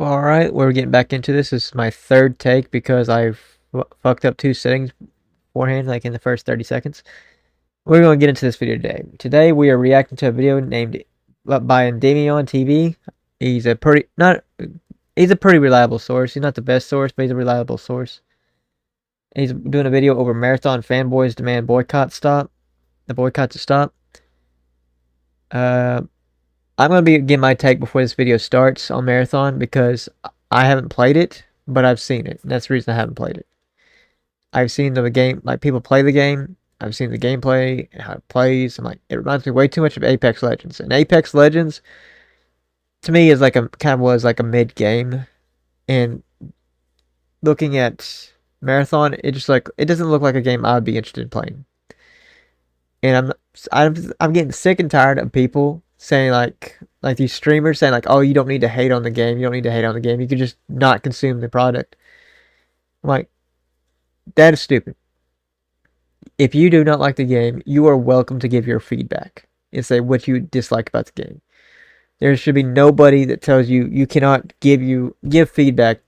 Alright, we're getting back into this. This is my third take because I've fucked up two settings beforehand, like in the first 30 seconds. We're going to get into this video today. Today we are reacting to a video named by Endymion TV. He's a pretty he's a pretty reliable source. He's not the best source, but he's a reliable source. He's doing a video over Marathon fanboys demand the boycott to stop. I'm going to be getting my take before this video starts on Marathon because I haven't played it, but I've seen it. And that's the reason I haven't played it. I've seen the game, like people play the game. I've seen the gameplay and how it plays. I'm like, it reminds me way too much of Apex Legends. And Apex Legends, to me, is like a kind of was like a mid game. And looking at Marathon, it just like it doesn't look like a game I'd be interested in playing. And I'm getting sick and tired of people saying like these streamers saying like, oh, you don't need to hate on the game. You don't need to hate on the game. You can just not consume the product. I'm like, that is stupid. If you do not like the game, you are welcome to give your feedback and say what you dislike about the game. There should be nobody that tells you you cannot give feedback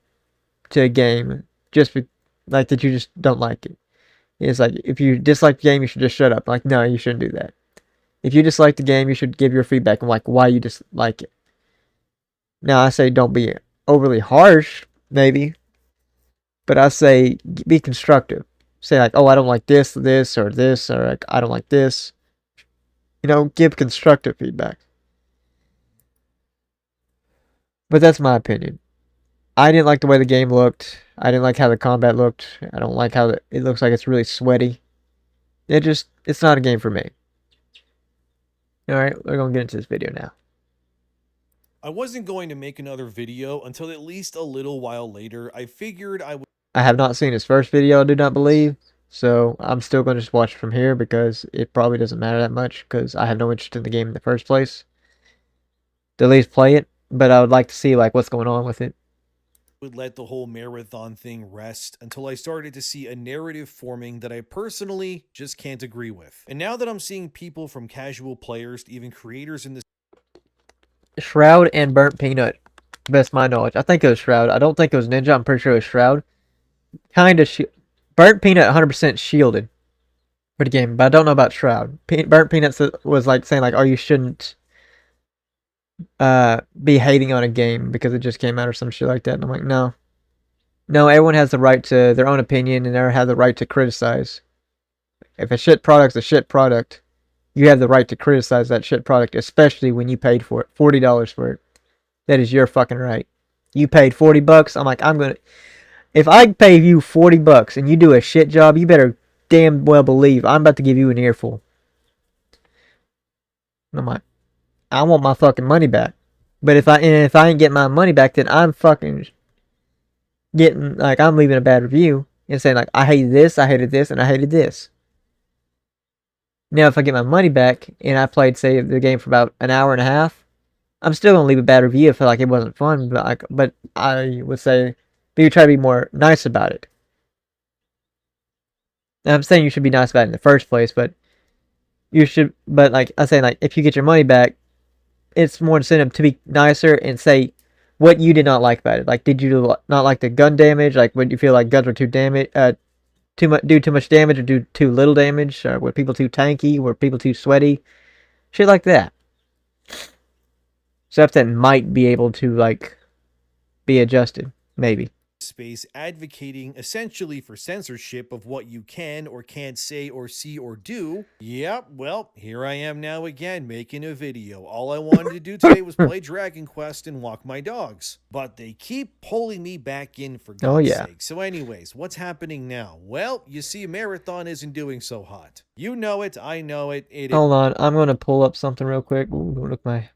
to a game just like that you just don't like it. It's like if you dislike the game, you should just shut up. Like, no, you shouldn't do that. If you dislike the game, you should give your feedback on like why you dislike it. Now I say don't be overly harsh, maybe, but I say be constructive. Say like, oh, I don't like this, or like I don't like this. You know, give constructive feedback. But that's my opinion. I didn't like the way the game looked. I didn't like how the combat looked. I don't like how it looks like it's really sweaty. It's not a game for me. Alright, we're gonna get into this video now. I wasn't going to make another video until at least a little while later. I figured I would. I have not seen his first video, I do not believe. So I'm still going to just watch from here because it probably doesn't matter that much because I have no interest in the game in the first place. To at least play it, but I would like to see like what's going on with it. Would let the whole marathon thing rest until I started to see a narrative forming that I personally just can't agree with. And now that I'm seeing people from casual players to even creators in this Shroud and Burnt Peanut, best my knowledge. I think it was Shroud. I don't think it was Ninja. I'm pretty sure it was Shroud. Kind of Burnt Peanut 100% shielded for the game, but I don't know about Shroud. Burnt Peanut was like saying like, oh, you shouldn't be hating on a game because it just came out or some shit like that. And I'm like, no. No, everyone has the right to their own opinion and everyone has the right to criticize. If a shit product's a shit product, you have the right to criticize that shit product, especially when you paid for it. $40 for it. That is your fucking right. You paid $40. I'm like, if I pay you $40 and you do a shit job, you better damn well believe I'm about to give you an earful. And I'm like, I want my fucking money back. But if I ain't getting my money back, then I'm fucking getting like I'm leaving a bad review and saying like I hated this, I hated this, and I hated this. Now if I get my money back and I played say the game for about an hour and a half, I'm still gonna leave a bad review if like it wasn't fun. But I would say maybe try to be more nice about it. Now, I'm saying you should be nice about it in the first place, but you should. But like I'm saying, like if you get your money back, it's more incentive to be nicer and say what you did not like about it. Like, did you not like the gun damage? Like, would you feel like guns were too much, do too much damage, or do too little damage? Were people too tanky? Were people too sweaty? Shit like that. Stuff that might be able to like be adjusted, maybe. space advocating essentially for censorship of what you can or can't say or see or do. Yep, well, here I am now again making a video. All I wanted to do today was play Dragon Quest and walk my dogs. But they keep pulling me back in for Oh God's yeah. sake. So anyways, what's happening now? Well, you see, Marathon isn't doing so hot. You know it, I know it. Hold on, I'm gonna pull up something real quick. Ooh, look my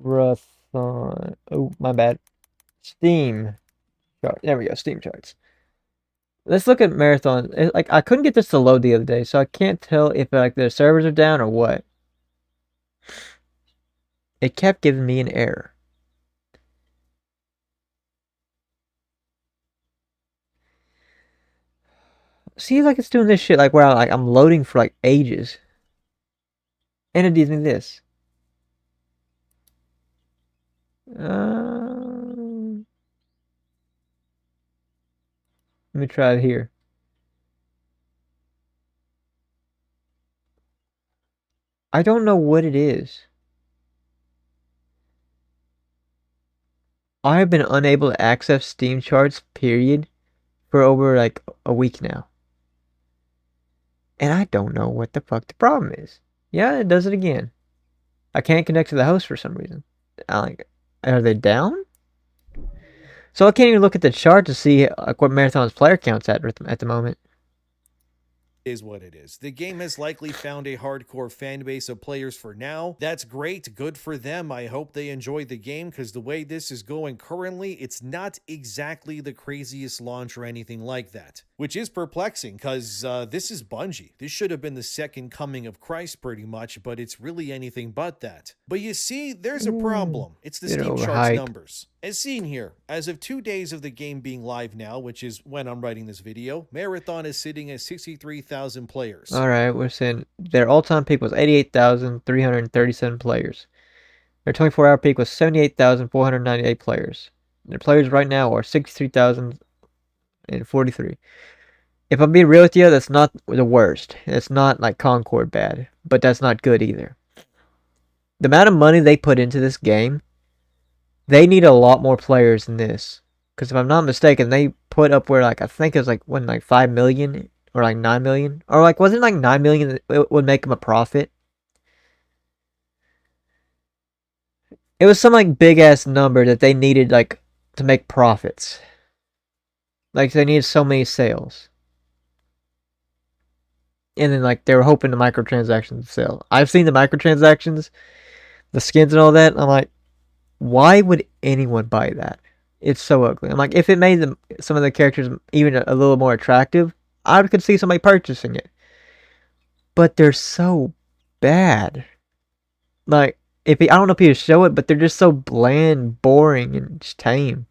Marathon. Oh, my bad. Steam chart. There we go. Steam charts. Let's look at Marathon. Like I couldn't get this to load the other day, so I can't tell if like the servers are down or what. It kept giving me an error. See, like it's doing this shit like where I'm loading for like ages, and it gives me this. Let me try it here. I don't know what it is. I have been unable to access Steam charts, period, for over like a week now. And I don't know what the fuck the problem is. Yeah, it does it again. I can't connect to the host for some reason. Are they down? So I can't even look at the chart to see like what Marathon's player count's at the moment. Is what it is. The game has likely found a hardcore fan base of players for now. That's great. Good for them. I hope they enjoy the game, because the way this is going currently, it's not exactly the craziest launch or anything like that. Which is perplexing, because this is Bungie. This should have been the second coming of Christ pretty much, but it's really anything but that. But you see, there's a problem. It's the Steam charts numbers. As seen here, as of 2 days of the game being live now, which is when I'm writing this video, Marathon is sitting at 63,000 players. Alright, we're saying their all-time peak was 88,337 players. Their 24-hour peak was 78,498 players. Their players right now are 63,043. If I'm being real with you, that's not the worst. It's not like Concord bad, but that's not good either. The amount of money they put into this game, they need a lot more players than this. Because if I'm not mistaken, they put up where like I think it was like what, like 5 million or like 9 million, or like wasn't like 9 million that would make them a profit. It was some like big ass number that they needed like to make profits. Like they needed so many sales. And then like they were hoping the microtransactions sell. I've seen the microtransactions, the skins and all that, and I'm like, why would anyone buy that? It's so ugly. I'm like, if it made some of the characters even a little more attractive, I could see somebody purchasing it. But they're so bad. Like, I don't know if you show it, but they're just so bland, boring, and just tame.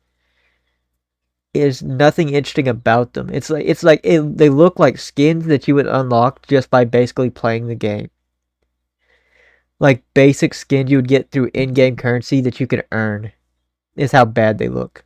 There's nothing interesting about them. They look like skins that you would unlock just by basically playing the game. Like basic skins you would get through in-game currency that you could earn. Is how bad they look.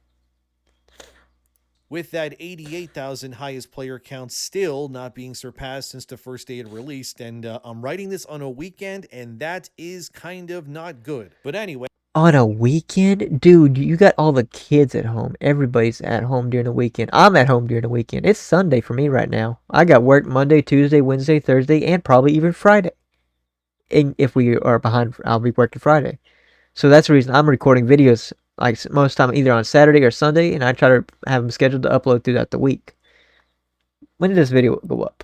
With that 88,000 highest player count still not being surpassed since the first day it released, and I'm writing this on a weekend, and that is kind of not good. But anyway. On a weekend? Dude, you got all the kids at home. Everybody's at home during the weekend. I'm at home during the weekend. It's Sunday for me right now. I got work Monday, Tuesday, Wednesday, Thursday, and probably even Friday. And if we are behind, I'll be working Friday. So that's the reason I'm recording videos like most time either on Saturday or Sunday, and I try to have them scheduled to upload throughout the week. When did this video go up?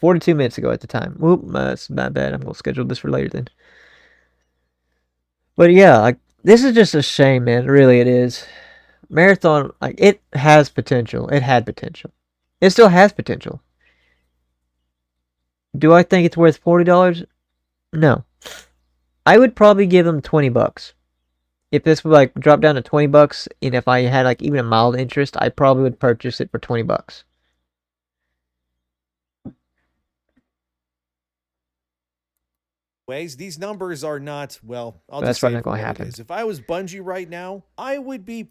42 minutes ago at the time. Whoop, that's not bad. I'm going to schedule this for later then. But yeah, like this is just a shame, man. Really, it is. Marathon, like it has potential. It had potential. It still has potential. Do I think it's worth $40? No. I would probably give them $20. If this would like drop down to $20, and if I had like even a mild interest, I probably would purchase it for $20. These numbers are not, well, That's probably not going to happen. If I was Bungie right now, I would be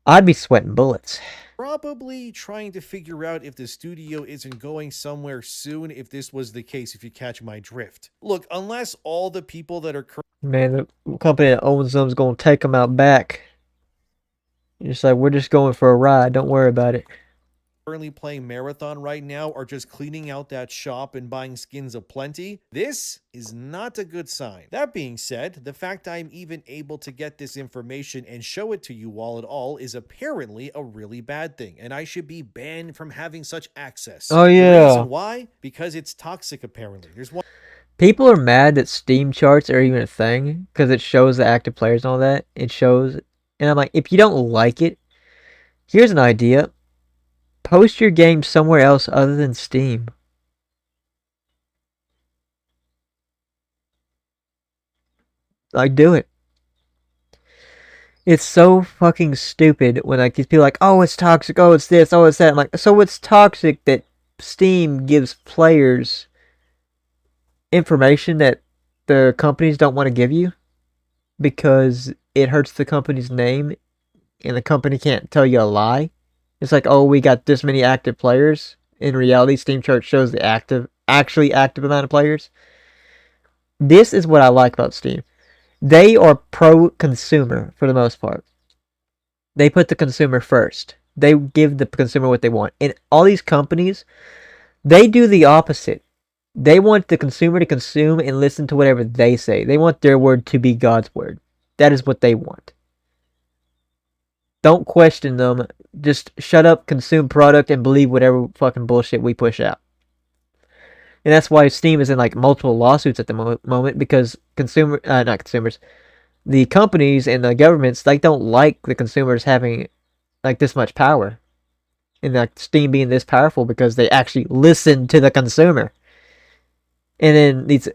I'd be sweating bullets. Probably trying to figure out if the studio isn't going somewhere soon, if this was the case, if you catch my drift. Look, unless all the people that are man, the company that owns them is going to take them out back. It's like, we're just going for a ride. Don't worry about it. Currently playing Marathon right now are just cleaning out that shop and buying skins aplenty, this is not a good sign. That being said, the fact I'm even able to get this information and show it to you all at all is apparently a really bad thing, and I should be banned from having such access. Oh yeah. The reason why? Because it's toxic apparently. There's one. People are mad that Steam charts are even a thing because it shows the active players and all that. It shows, and I'm like, if you don't like it, here's an idea. Post your game somewhere else other than Steam. Like, do it. It's so fucking stupid when like these people are like, oh, it's toxic, oh, it's this, oh, it's that. I'm like, so it's toxic that Steam gives players information that the companies don't want to give you? because it hurts the company's name, and the company can't tell you a lie. It's like, oh, we got this many active players. In reality, Steam chart shows the actually active amount of players. This is what I like about Steam. They are pro-consumer for the most part. They put the consumer first. They give the consumer what they want. And all these companies, they do the opposite. They want the consumer to consume and listen to whatever they say. They want their word to be God's word. That is what they want. Don't question them. Just shut up, consume product, and believe whatever fucking bullshit we push out. And that's why Steam is in like multiple lawsuits at the moment, because not consumers, the companies and the governments, they don't like the consumers having like this much power, and like Steam being this powerful because they actually listen to the consumer. And then these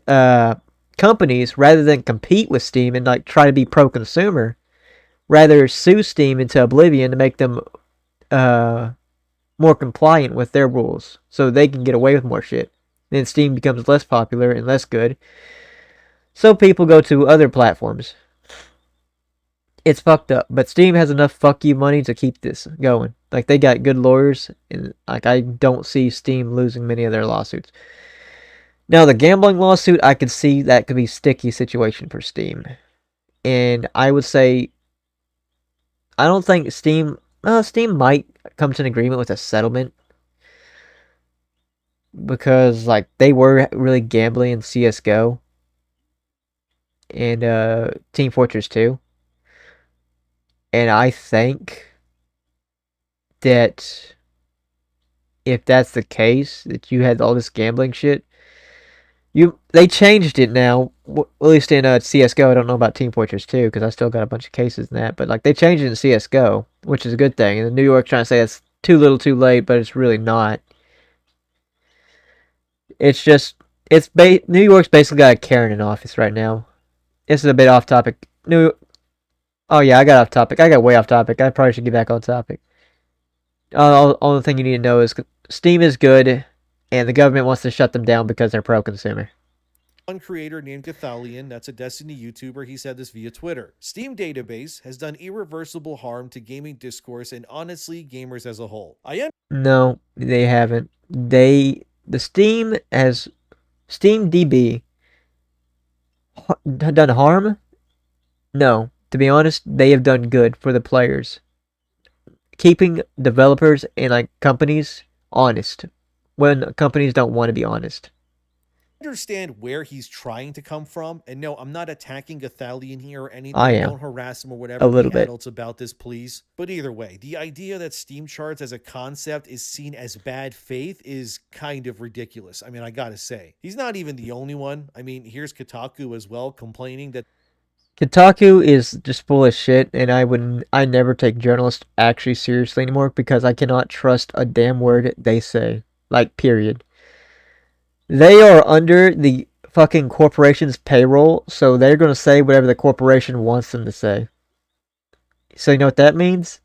companies, rather than compete with Steam and like try to be pro-consumer, rather sue Steam into oblivion to make them more compliant with their rules, so they can get away with more shit. And then Steam becomes less popular and less good, so people go to other platforms. It's fucked up, but Steam has enough fuck you money to keep this going. Like, they got good lawyers, and like I don't see Steam losing many of their lawsuits. Now, the gambling lawsuit, I could see that could be a sticky situation for Steam. And I would say, I don't think Steam might come to an agreement with a settlement, because like they were really gambling in CS:GO and Team Fortress 2. And I think that if that's the case, that you had all this gambling shit, they changed it now. At least in CS:GO. I don't know about Team Fortress 2 because I still got a bunch of cases in that. But like, they changed it in CS:GO, which is a good thing. And New York trying to say that's too little, too late, but it's really not. It's just New York's basically got a Karen in office right now. This is a bit off topic. Oh yeah, I got off topic. I got way off topic. I probably should get back on topic. Only thing you need to know is Steam is good, and the government wants to shut them down because they're pro-consumer. One creator named Gothalion, that's a Destiny YouTuber, he said this via Twitter. Steam database has done irreversible harm to gaming discourse and honestly gamers as a whole. No, they haven't. Steam DB done harm? No. To be honest, they have done good for the players. Keeping developers and like companies honest when companies don't want to be honest. Understand where he's trying to come from, and no, I'm not attacking Gothalion here or anything. I am. Don't harass him or whatever. A little bit. Adults about this, please. But either way, the idea that Steam charts as a concept is seen as bad faith is kind of ridiculous. I mean, I gotta say, he's not even the only one. I mean, here's Kotaku as well, complaining that Kotaku is just full of shit, and I never take journalists actually seriously anymore because I cannot trust a damn word they say. Like, period. They are under the fucking corporation's payroll, so they're going to say whatever the corporation wants them to say. So you know what that means?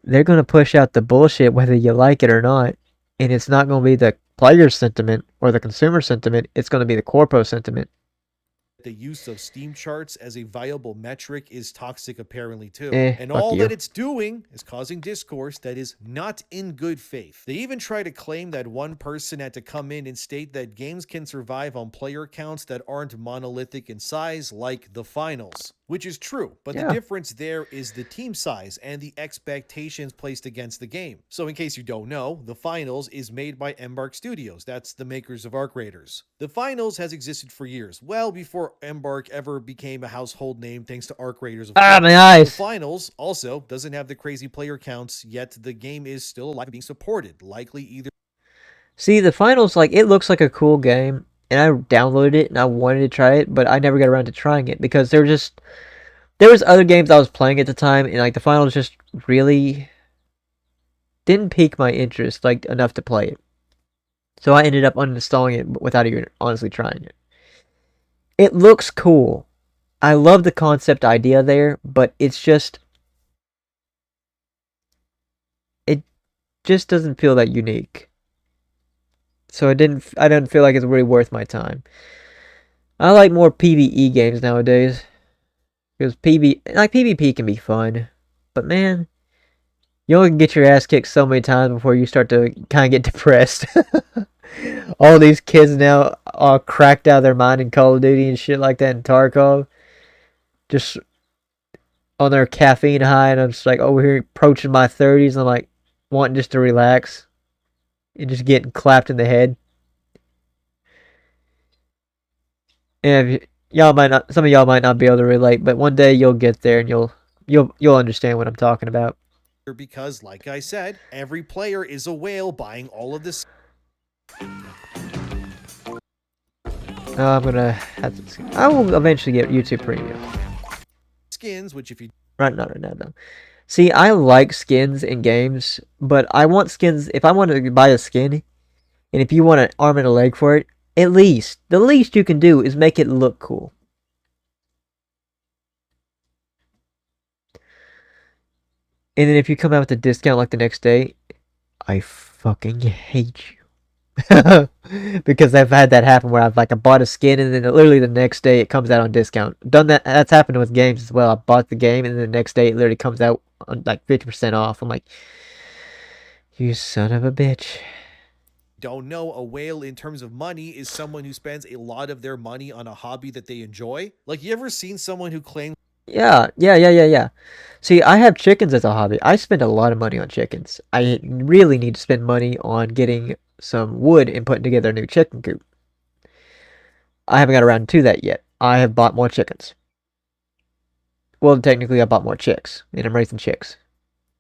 They're going to push out the bullshit whether you like it or not. And it's not going to be the player sentiment or the consumer sentiment. It's going to be the corpo sentiment. The use of Steam charts as a viable metric is toxic apparently too. And fuck all you. that it's doing is causing discourse that is not in good faith. They even try to claim that one person had to come in and state that games can survive on player counts that aren't monolithic in size, like the finals. Which is true, but the difference there is the team size and the expectations placed against the game. So in case you don't know, the Finals is made by Embark Studios. That's the makers of Arc Raiders. The Finals has existed for years, well before Embark ever became a household name thanks to Arc Raiders. My eyes. The Finals also doesn't have the crazy player counts, yet the game is still alive and being supported, likely either. See, the Finals, like, it looks like a cool game, and I downloaded it and I wanted to try it, but I never got around to trying it because there was other games I was playing at the time, and like the Finals just really didn't pique my interest like enough to play it. So I ended up uninstalling it without even honestly trying it. It looks cool. I love the concept idea there, but it just doesn't feel that unique. So I didn't feel like it's really worth my time. I like more PvE games nowadays. Because PvP can be fun, but man, you only can get your ass kicked so many times before you start to kind of get depressed. All these kids now are cracked out of their mind in Call of Duty and shit like that in Tarkov, just on their caffeine high, and I'm just like over here approaching my 30s. I'm like wanting just to relax and just getting clapped in the head. And y'all might not, some of y'all might not be able to relate, but one day you'll get there and you'll understand what I'm talking about. Because, like I said, every player is a whale buying all of this. I'm gonna have to. I will eventually get YouTube Premium. Skins, which if you Right, not right now, though. See, I like skins in games, but I want skins. If I want to buy a skin, and if you want an arm and a leg for it, the least you can do is make it look cool. And then if you come out with a discount like the next day, I fucking hate you. Because I've had that happen where I bought a skin and then literally the next day it comes out on discount. Done that. That's happened with games as well. I bought the game and then the next day it literally comes out on like 50% off. I'm like, you son of a bitch. don't know, a whale in terms of money is someone who spends a lot of their money on a hobby that they enjoy. Like, you ever seen someone who claims Yeah. See, I have chickens as a hobby. I spend a lot of money on chickens. I really need to spend money on getting some wood and putting together a new chicken coop. I haven't got around to that yet. I have bought more chickens. Well, technically, I bought more chicks, and I'm raising chicks.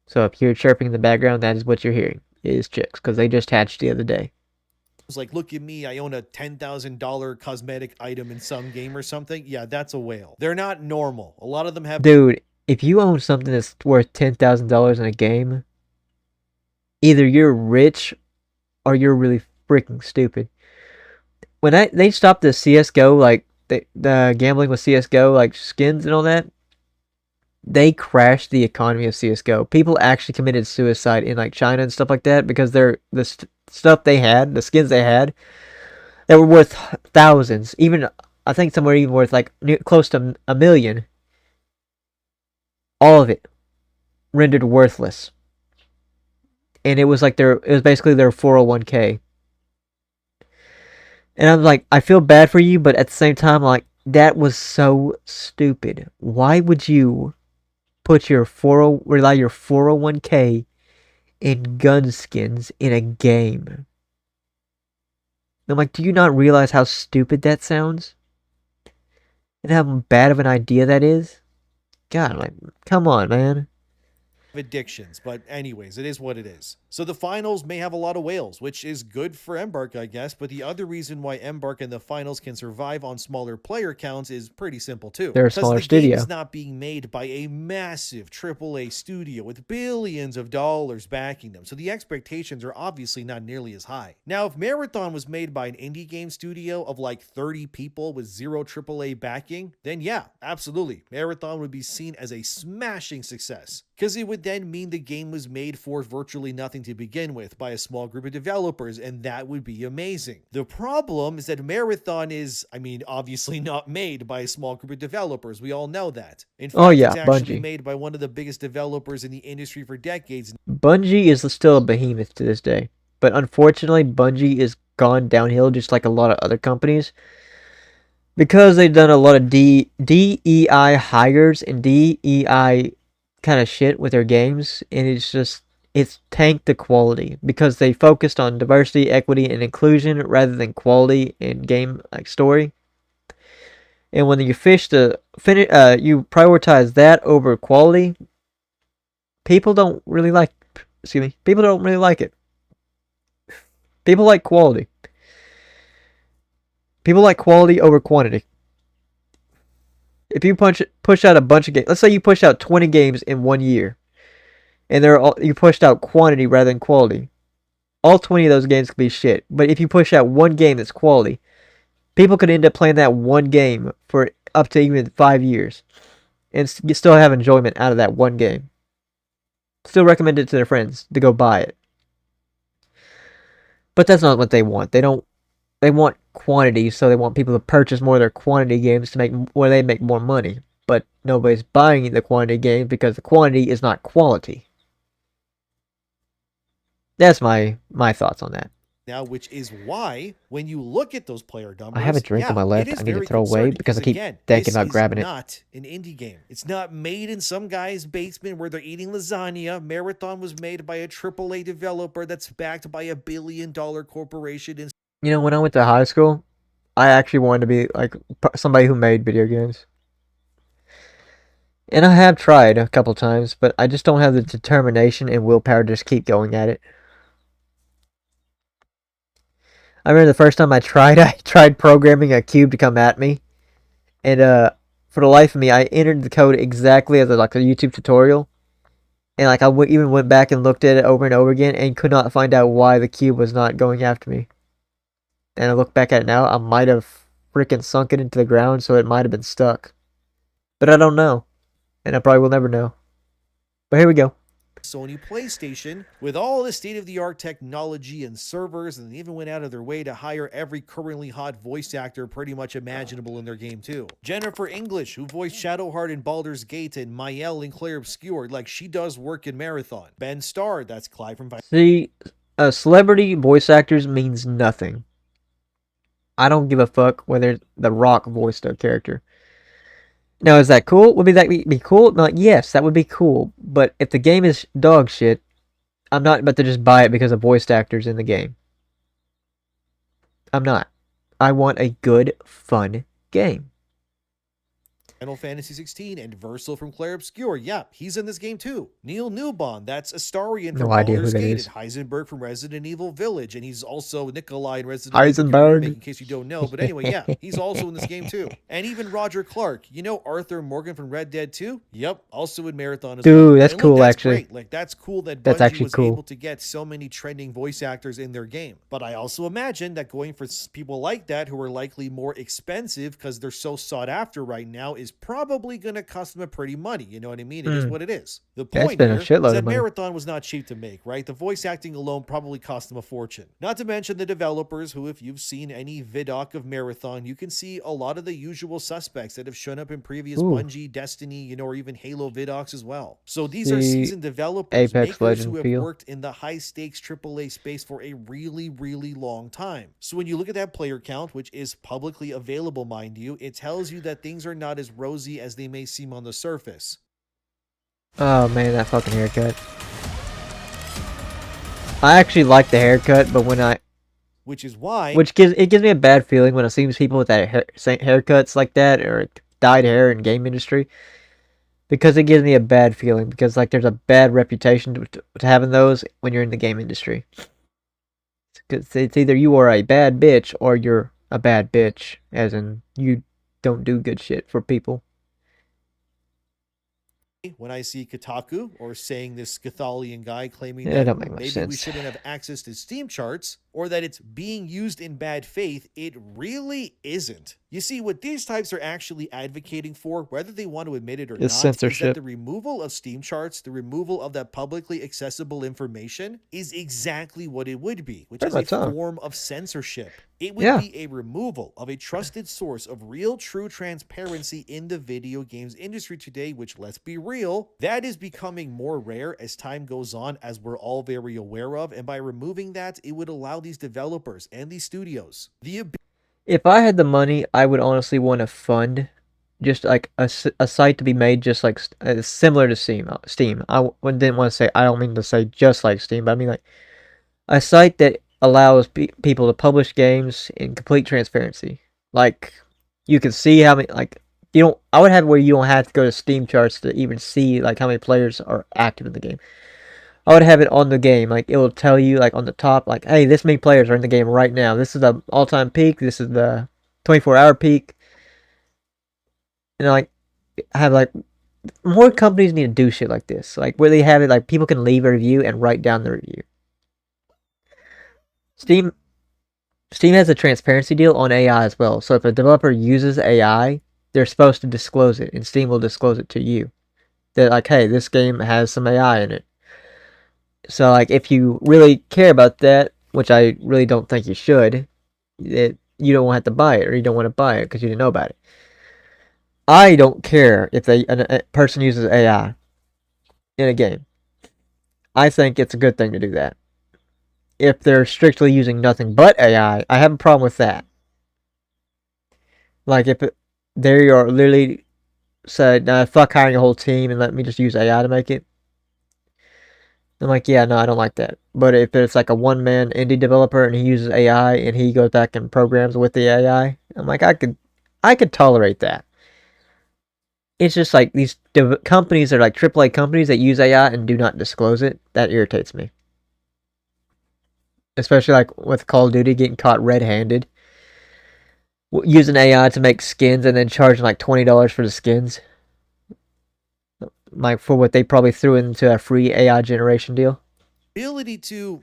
So if you're chirping in the background, that is what you're hearing, is chicks, because they just hatched the other day. like, look at me, I own a $10,000 cosmetic item in some game or something. Yeah, that's a whale. They're not normal. A lot of them have. Dude, if you own something that's worth $10,000 in a game, either you're rich or you're really freaking stupid. When they stopped the CS:GO, like the gambling with CS:GO, like skins and all that, they crashed the economy of CS:GO. People actually committed suicide in like China and stuff like that because the stuff they had, the skins they had, that were worth thousands. Even I think some were even worth like close to a million. All of it rendered worthless, and it was basically their 401k. And I'm like, I feel bad for you, but at the same time, like, that was so stupid. Why would you put rely your 401k in gun skins in a game? I'm like, do you not realize how stupid that sounds? And how bad of an idea that is? God, like, come on, man. Addictions, but anyways, it is what it is. So the finals may have a lot of whales, which is good for Embark, I guess, but the other reason why Embark and the finals can survive on smaller player counts is pretty simple too. They're a smaller the studio. game is not being made by a massive AAA studio with billions of dollars backing them, so the expectations are obviously not nearly as high. Now, if Marathon was made by an indie game studio of like 30 people with zero AAA backing, then yeah, absolutely, Marathon would be seen as a smashing success, because it would then mean the game was made for virtually nothing to begin with by a small group of developers, and that would be amazing. The problem is that Marathon is, I mean, obviously not made by a small group of developers. We all know that. In fact, it's actually made by one of the biggest developers in the industry for decades. Bungie is still a behemoth to this day, but unfortunately, Bungie is gone downhill just like a lot of other companies, because they've done a lot of DEI hires and DEI kind of shit with their games, and it's tanked the quality because they focused on diversity, equity, and inclusion rather than quality and game like story. And when you you prioritize that over quality, people don't really like. People don't really like it. People like quality. People like quality over quantity. If you push out a bunch of games, let's say you push out 20 games in 1 year, and you pushed out quantity rather than quality, all 20 of those games could be shit. But if you push out one game that's quality, people could end up playing that one game for up to even 5 years and still have enjoyment out of that one game. Still recommend it to their friends to go buy it. But that's not what they want. They want quantity, so they want people to purchase more of their quantity games where they make more money. but nobody's buying the quantity games because the quantity is not quality. That's my thoughts on that. Now, which is why when you look at those player I have a numbers, drink on yeah, my it left is I need to very throw away concerning because I keep again, thinking this about is grabbing it. not an indie game. It's not made in some guy's basement where they're eating lasagna. Marathon was made by a AAA developer that's backed by a billion-dollar corporation. And You know, when I went to high school, I actually wanted to be like somebody who made video games. And I have tried a couple times, but I just don't have the determination and willpower to just keep going at it. I remember the first time I tried programming a cube to come at me, and for the life of me, I entered the code exactly as like a YouTube tutorial, and like even went back and looked at it over and over again, and could not find out why the cube was not going after me. And I look back at it now, I might have freaking sunk it into the ground, so it might have been stuck, but I don't know, and I probably will never know. But here we go. Sony PlayStation, with all the state-of-the-art technology and servers, and they even went out of their way to hire every currently hot voice actor pretty much imaginable in their game too. Jennifer English, who voiced Shadowheart in Baldur's Gate, and Mael in Clair Obscur, like she does work in Marathon. Ben Starr, that's Clive from... See, celebrity voice actors means nothing. I don't give a fuck whether The Rock voiced a character. Now, is that cool? Would that be cool? Like, yes, that would be cool. But if the game is dog shit, I'm not about to just buy it because of voiced actors in the game. I'm not. I want a good, fun game. Final Fantasy 16 and Vercel from Clair Obscur. Yeah, he's in this game too. Neil Newbon, that's Astarion from Baldur's Gate, and Heisenberg from Resident Evil Village, and he's also Nikolai in Resident Evil Remake, in case you don't know. But anyway, yeah, he's also in this game too. And even Roger Clark, you know Arthur Morgan from Red Dead 2? Yep, also in Marathon as well. Dude, that's cool, that's actually. Great. Like, that's cool that that's Bungie actually was cool. able to get so many trending voice actors in their game. But I also imagine that going for people like that, who are likely more expensive because they're so sought after right now, is probably going to cost them a pretty money. You know what I mean? It is what it is. The point here is that Marathon was not cheap to make, right? The voice acting alone probably cost them a fortune. Not to mention the developers who, if you've seen any vidoc of Marathon, you can see a lot of the usual suspects that have shown up in previous Bungie, Destiny, you know, or even Halo vidocs as well. So these are seasoned developers, makers who have worked in the high stakes AAA space for a really, really long time. So when you look at that player count, which is publicly available, mind you, it tells you that things are not as rosy as they may seem on the surface. Oh man, that fucking haircut. I actually like the haircut, but when which is why it gives me a bad feeling when I see people with that haircuts like that or dyed hair in game industry, because it gives me a bad feeling because like there's a bad reputation to having those when you're in the game industry. It's either you are a bad bitch or you're a bad bitch, as in you don't do good shit for people. When I see Kotaku or saying this Scathalian guy claiming that maybe we shouldn't have access to Steam charts, or that it's being used in bad faith, it really isn't. You see, what these types are actually advocating for, whether they want to admit it or not, is that the removal of Steam charts, the removal of that publicly accessible information, is exactly what it would be, which is a form of censorship. It would be a removal of a trusted source of real, true transparency in the video games industry today, which, let's be real, that is becoming more rare as time goes on, as we're all very aware of, and by removing that, it would allow these developers and these studios if I had the money, I would honestly want to fund just like a site to be made just like similar to Steam. I didn't want to say, I don't mean to say just like Steam, but I mean like a site that allows people to publish games in complete transparency. Like you can see how many, like I would have it where you don't have to go to Steam charts to even see like how many players are active in the game. I would have it on the game, like it will tell you like on the top, like, hey, this many players are in the game right now. This is the all-time peak. This is the 24-hour peak. And like, have like more companies need to do shit like this, like where they have it like people can leave a review and write down the review. Steam has a transparency deal on AI as well. So if a developer uses AI, they're supposed to disclose it, and Steam will disclose it to you. That like, hey, this game has some AI in it. So, like, if you really care about that, which I really don't think you should, you don't have to buy it, or you don't want to buy it because you didn't know about it. I don't care if a person uses AI in a game. I think it's a good thing to do that. If they're strictly using nothing but AI, I have a problem with that. Like if they are literally said, "Nah, fuck hiring a whole team and let me just use AI to make it." I'm like, yeah, no, I don't like that. But if it's like a one-man indie developer and he uses AI and he goes back and programs with the AI, I'm like, I could tolerate that. It's just like these companies that are like AAA companies that use AI and do not disclose it. That irritates me. Especially like with Call of Duty getting caught red-handed using AI to make skins and then charging like $20 for the skins, like for what they probably threw into a free AI generation deal. Ability to,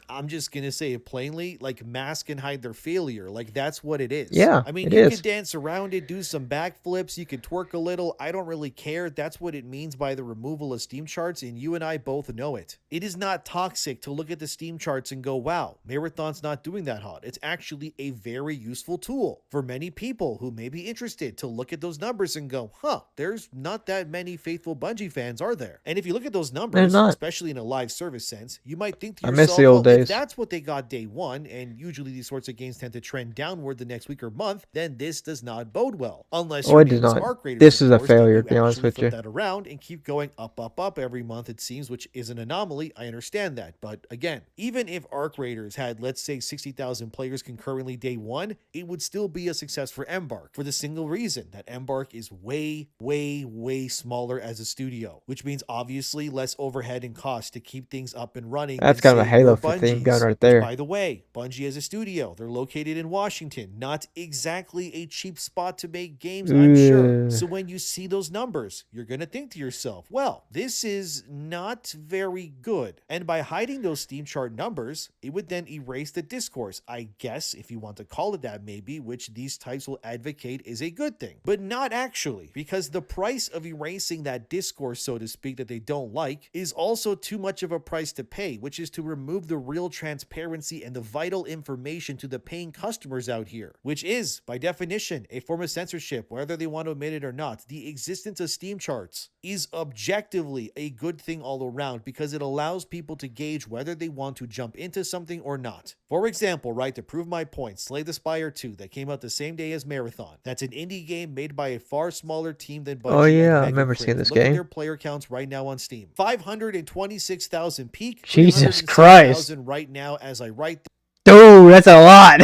I'm just gonna say it plainly, like mask and hide their failure. Like that's what it is. Yeah, it You could is. dance around it, do some backflips, you could twerk a little. I don't really care. That's what it means by the removal of Steam charts, and you and I both know it. It is not toxic to look at the Steam charts and go, wow, Marathon's not doing that hot. It's actually a very useful tool for many people who may be interested to look at those numbers and go, huh, there's not that many faithful Bungie fans, are there? And if you look at those They're numbers, not. especially in a live service sense, you might think to I miss the yourself, old well, if days. that's what they got day one, and usually these sorts of games tend to trend downward the next week or month, then this does not bode well. Unless Oh, your it does name is not. Arc Raiders, This of is a course, then failure, you to be honest actually with flip you. that around and keep going up every month, it seems, which is an anomaly. I understand that. But again, even if Arc Raiders had, let's say, 60,000 players concurrently day one, it would still be a success for Embark for the single reason that Embark is way, way, way smaller as a studio, which means obviously less overhead and cost to keep things up and running That's than, kind of a say, your Halo theme gun Bungie's. right Which, there. by the way, Bungie as a studio, they're located in Washington. Not exactly a cheap spot to make games, I'm sure. Ugh. So when you see those numbers, you're going to think to yourself, well, this is not very good. And by hiding those Steam chart numbers, it would then erase the discourse, I guess, if you want to call it that maybe, which these types will advocate is a good thing. But not actually, because the price of erasing that discourse, so to speak, that they don't like, is also too much of a price to pay, which is to remove the real transparency and the vital information to the paying customers out here, which is, by definition, a form of censorship, whether they want to admit it or not. The existence of Steam charts is objectively a good thing all around because it allows people to gauge whether they want to jump into something or not. For example, right, to prove my point, Slay the Spire 2 that came out the same day as Marathon. That's an indie game made by a far smaller team than Bungie Oh yeah, I and remember seeing Metacritic. this Look at game. their player counts right now on Steam. 526,000 peak, Jesus Christ. 306,000 right now as I write. Dude, that's a lot.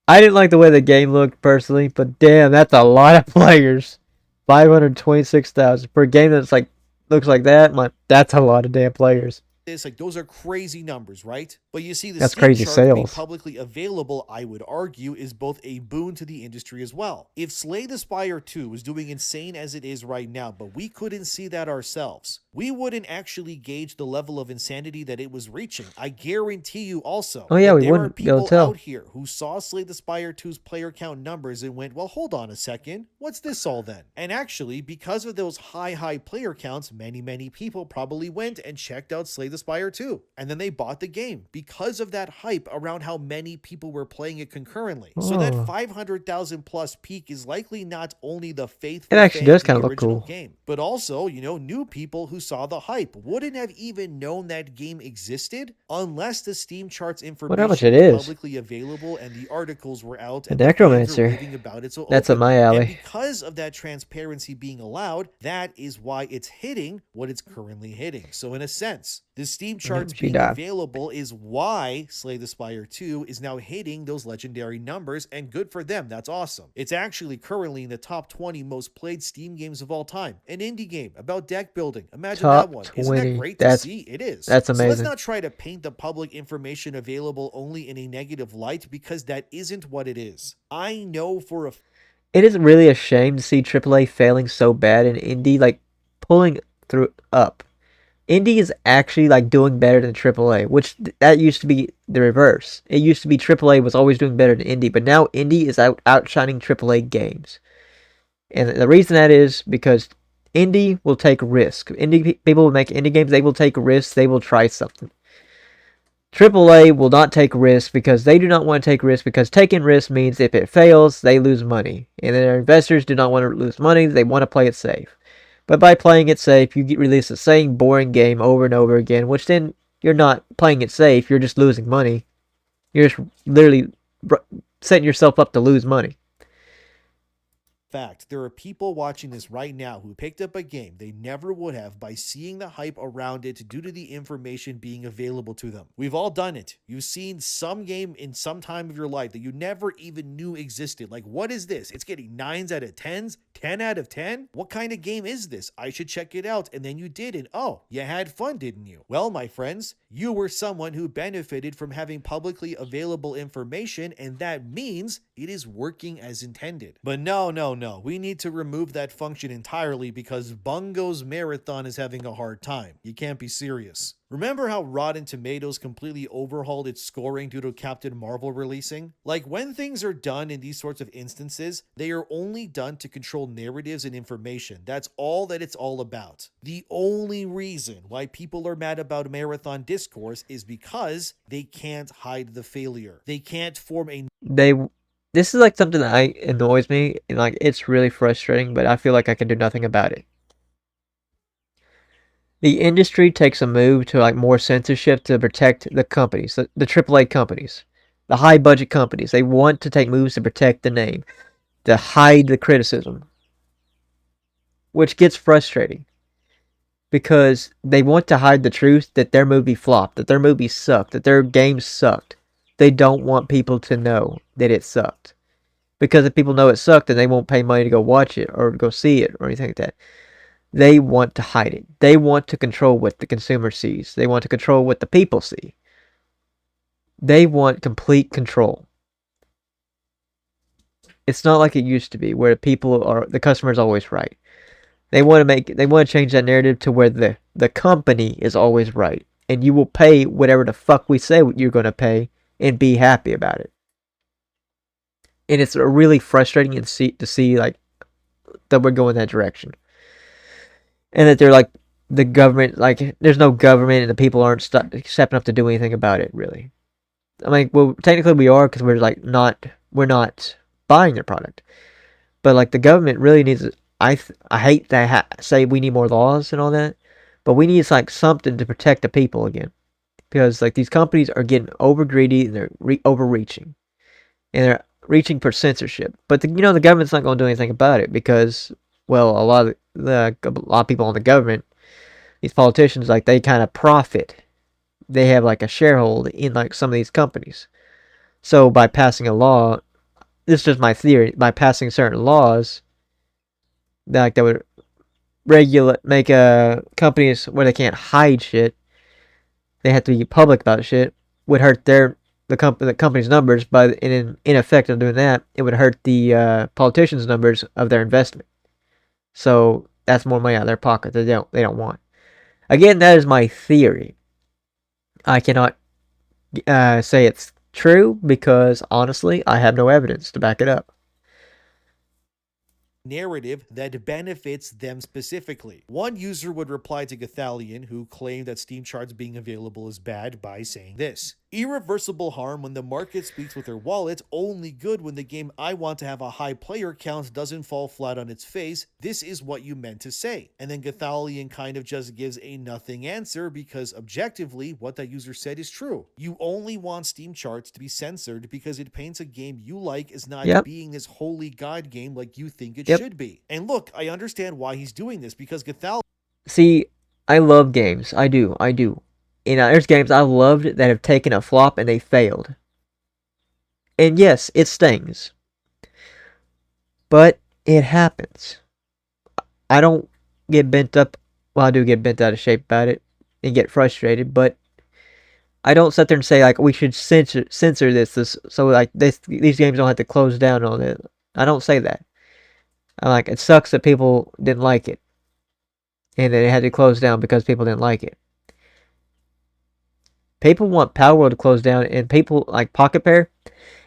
I didn't like the way the game looked personally, but damn, that's a lot of players. 526,000 for a game that's like looks like that. That's a lot of damn players. This, like, those are crazy numbers, right? But you see, the That's Steam crazy chart being sales. publicly available, I would argue, is both a boon to the industry as well. If Slay the Spire 2 was doing insane as it is right now, but we couldn't see that ourselves, we wouldn't actually gauge the level of insanity that it was reaching. I guarantee you also Oh yeah, that we there are wouldn't be able people to tell. out here who saw Slay the Spire 2's player count numbers and went, well, hold on a second, what's this all then? And actually, because of those high player counts, many people probably went and checked out Slay the Spire 2. And then they bought the game because of that hype around how many people were playing it concurrently. So that Oh. 500,000 plus peak is likely not only the faithful It actually fans does of kind the of look original cool. game, but also, new people who saw the hype wouldn't have even known that game existed unless the Steam charts Wonder how much information it was is. publicly available and the articles were out The and the fans were Necromancer. raving about it so That's up openly. my And alley. because of that transparency being allowed, that is why it's hitting what it's currently hitting. So in a sense, the Steam charts She being died. available is why Slay the Spire 2 is now hitting those legendary numbers, and good for them. That's awesome. It's actually currently in the top 20 most played Steam games of all time. An indie game about deck building. Imagine Top that one. Isn't 20. that great to That's see? It is. that's So let's amazing. not try to paint the public information available only in a negative light, because that isn't what it is. I know for a It is really a shame to see AAA failing so bad and indie like pulling through up. Indie is actually like doing better than AAA, which that used to be the reverse. It used to be AAA was always doing better than indie, but now indie is outshining AAA games. And the reason that is because indie will take risk. Indie people will make indie games. They will take risks. They will try something. AAA will not take risks because they do not want to take risks, because taking risks means if it fails, they lose money. And their investors do not want to lose money, they want to play it safe. But by playing it safe, you release the same boring game over and over again, which then you're not playing it safe, you're just losing money. You're just literally setting yourself up to lose money. Fact, there are people watching this right now who picked up a game they never would have by seeing the hype around it due to the information being available to them. We've all done it. You've seen some game in some time of your life that you never even knew existed. Like, what is this? It's getting 9s out of 10s, 10 out of 10? What kind of game is this? I should check it out. And then you did, and oh, you had fun, didn't you? Well, my friends, you were someone who benefited from having publicly available information, and that means it is working as intended. But no, we need to remove that function entirely because Bungo's Marathon is having a hard time. You can't be serious. Remember how Rotten Tomatoes completely overhauled its scoring due to Captain Marvel releasing? Like, when things are done in these sorts of instances, they are only done to control narratives and information. That's all that it's all about. The only reason why people are mad about Marathon Discourse is because they can't hide the failure. They can't form a... This is like something that annoys me, and like it's really frustrating, but I feel like I can do nothing about it. The industry takes a move to like more censorship to protect the companies, the AAA companies, the high budget companies. They want to take moves to protect the name, to hide the criticism, which gets frustrating because they want to hide the truth that their movie flopped, that their movie sucked, that their game sucked. They don't want people to know that it sucked. Because if people know it sucked, then they won't pay money to go watch it or go see it or anything like that. They want to hide it. They want to control what the consumer sees. They want to control what the people see. They want complete control. It's not like it used to be where the customer's always right. They want to change that narrative to where the company is always right. And you will pay whatever the fuck we say you're going to pay and be happy about it. And it's really frustrating to see like that we're going that direction, and that they're like the government, like there's no government, and the people aren't stepping up to do anything about it. Really, I mean, well, technically we are because we're not buying their product, but like the government really needs. I hate to say we need more laws and all that, but we need like something to protect the people again, because like these companies are getting over greedy and they're overreaching, and they're reaching for censorship. But the government's not going to do anything about it because, well, a lot of people in the government, these politicians, like they kind of profit. They have like a sharehold in like some of these companies. So by passing a law, this is just my theory, by passing certain laws that would make companies where they can't hide shit, they have to be public about shit, would hurt the company's numbers, but in effect of doing that, it would hurt the politicians' numbers of their investment. So that's more money out of their pocket that they don't want. Again, that is my theory. I cannot say it's true because honestly, I have no evidence to back it up. Narrative that benefits them specifically. One user would reply to Gothalion, who claimed that Steam charts being available is bad, by saying this: irreversible harm when the market speaks with their wallet, only good when the game I want to have a high player count doesn't fall flat on its face. This is what you meant to say. And then Gothalion kind of just gives a nothing answer because objectively what that user said is true. You only want Steam charts to be censored because it paints a game you like as not being this holy god game like you think it should be. And look, I understand why he's doing this because Gothalion... See, I love games. I do. And there's games I loved that have taken a flop and they failed. And yes, it stings. But it happens. I don't get bent up. Well, I do get bent out of shape about it and get frustrated, but I don't sit there and say like we should censor this so like these games don't have to close down on it. I don't say that. I'm like, it sucks that people didn't like it, and that it had to close down because people didn't like it. People want Palworld to close down, and people like Pocket Pair,